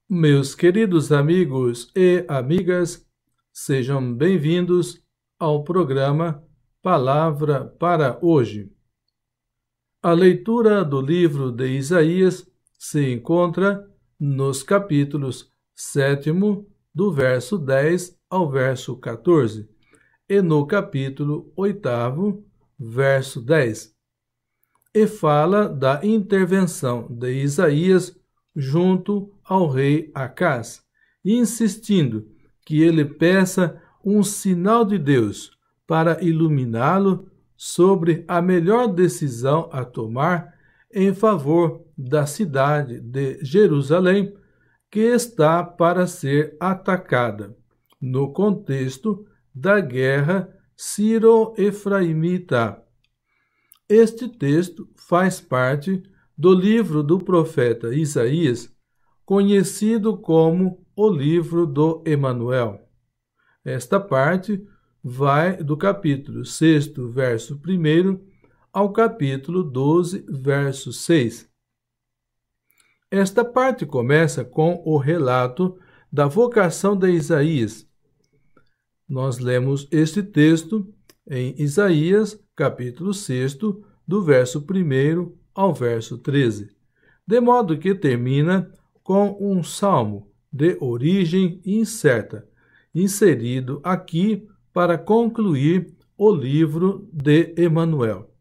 Meus queridos amigos e amigas, sejam bem-vindos ao programa Palavra para Hoje. A leitura do livro de Isaías se encontra nos capítulos 7º, do verso 10 ao verso 14, e no capítulo 8º, verso 10, e fala da intervenção de Isaías junto ao rei Acaz, insistindo que ele peça um sinal de Deus para iluminá-lo sobre a melhor decisão a tomar em favor da cidade de Jerusalém, que está para ser atacada, no contexto da guerra sírio-efraimita. Este texto faz parte do livro do profeta Isaías, conhecido como o livro do Emanuel. Esta parte vai do capítulo 6º, verso 1 ao capítulo 12, verso 6. Esta parte começa com o relato da vocação de Isaías. Nós lemos este texto em Isaías, capítulo 6º, do verso 1 ao verso 13, de modo que termina com um salmo de origem incerta, inserido aqui para concluir o livro de Emanuel.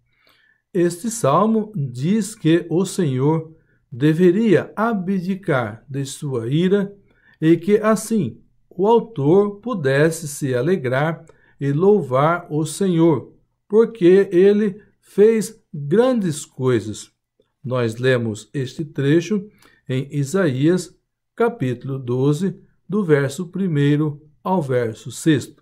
Este salmo diz que o Senhor deveria abdicar de sua ira e que, assim, o autor pudesse se alegrar e louvar o Senhor, porque ele fez grandes coisas. Nós lemos este trecho em Isaías, capítulo 12, do verso 1 ao verso 6.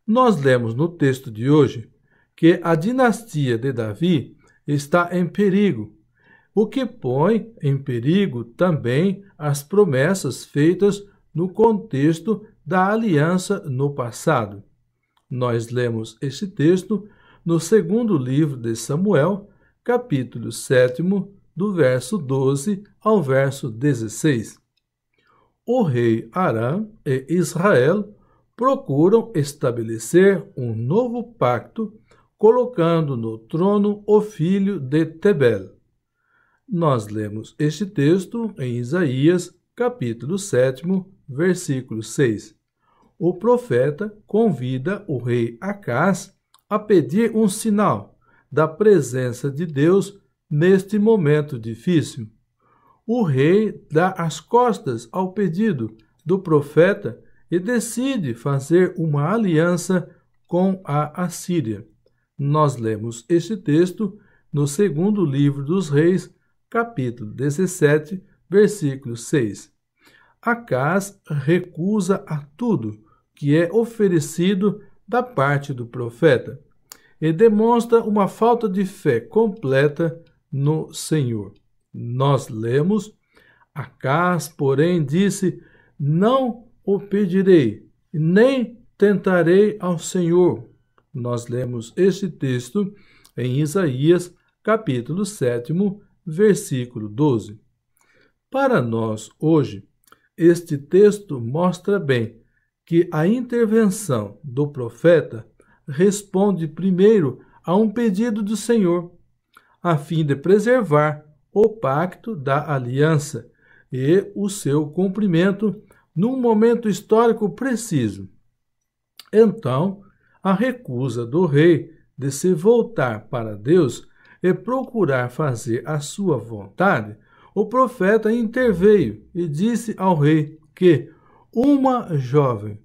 Nós lemos no texto de hoje que a dinastia de Davi está em perigo, o que põe em perigo também as promessas feitas no contexto da aliança no passado. Nós lemos este texto no segundo livro de Samuel, capítulo 7º, do verso 12 ao verso 16. O rei Aram e Israel procuram estabelecer um novo pacto, colocando no trono o filho de Tebel. Nós lemos este texto em Isaías, capítulo 7º, versículo 6. O profeta convida o rei Acaz a pedir um sinal da presença de Deus neste momento difícil. O rei dá as costas ao pedido do profeta e decide fazer uma aliança com a Assíria. Nós lemos este texto no segundo livro dos Reis, capítulo 17, versículo 6. Acaz recusa a tudo que é oferecido da parte do profeta e demonstra uma falta de fé completa no Senhor. Nós lemos: Acaz, porém, disse: não o pedirei, nem tentarei ao Senhor. Nós lemos este texto em Isaías, capítulo 7º, versículo 12. Para nós, hoje, este texto mostra bem que a intervenção do profeta responde primeiro a um pedido do Senhor, a fim de preservar o pacto da aliança e o seu cumprimento num momento histórico preciso. Então, a recusa do rei de se voltar para Deus e procurar fazer a sua vontade, o profeta interveio e disse ao rei que uma jovem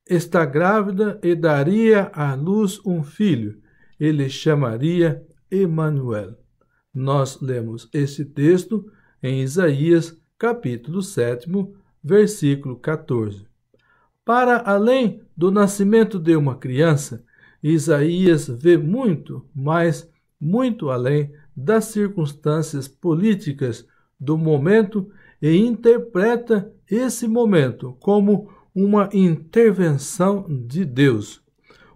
está grávida e daria à luz um filho, e lhe chamaria Emanuel. Nós lemos este texto em Isaías, capítulo 7º, versículo 14. Para além do nascimento de uma criança, Isaías vê muito, mas muito além das circunstâncias políticas do momento e interpreta esse momento como uma intervenção de Deus.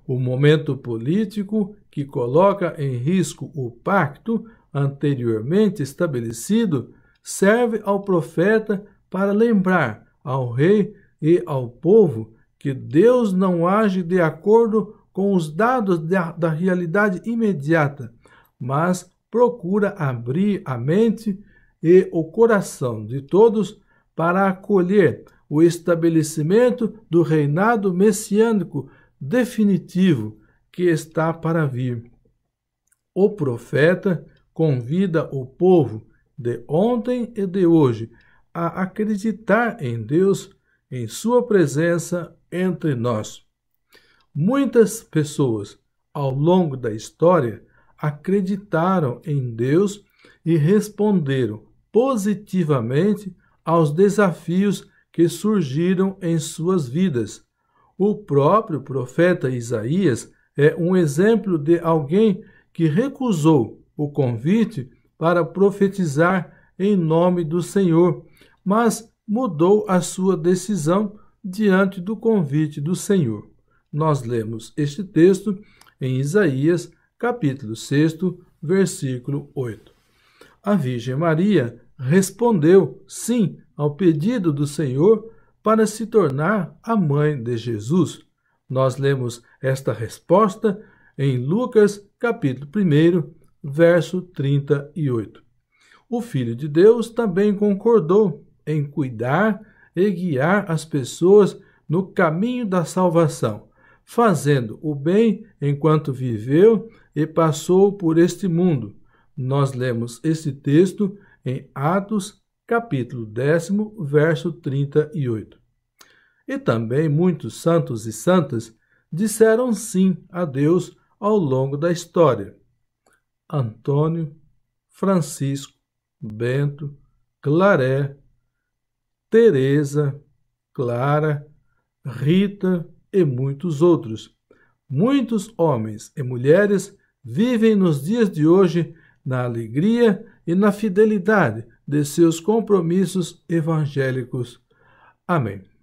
O momento político que coloca em risco o pacto anteriormente estabelecido serve ao profeta para lembrar ao rei e ao povo que Deus não age de acordo com os dados da realidade imediata, mas procura abrir a mente e o coração de todos para acolher o estabelecimento do reinado messiânico definitivo que está para vir. O profeta convida o povo de ontem e de hoje a acreditar em Deus, em sua presença entre nós. Muitas pessoas, ao longo da história, acreditaram em Deus e responderam positivamente aos desafios que surgiram em suas vidas. O próprio profeta Isaías é um exemplo de alguém que recusou o convite para profetizar em nome do Senhor, mas mudou a sua decisão diante do convite do Senhor. Nós lemos este texto em Isaías, capítulo 6, versículo 8. A Virgem Maria respondeu sim ao pedido do Senhor para se tornar a mãe de Jesus. Nós lemos esta resposta em Lucas, capítulo 1, verso 38. O Filho de Deus também concordou em cuidar e guiar as pessoas no caminho da salvação, fazendo o bem enquanto viveu e passou por este mundo. Nós lemos esse texto em Atos, capítulo 10, verso 38. E também muitos santos e santas disseram sim a Deus ao longo da história. Antônio, Francisco, Bento, Claré, Teresa, Clara, Rita e muitos outros. Muitos homens e mulheres vivem nos dias de hoje na alegria e na fidelidade de seus compromissos evangélicos. Amém.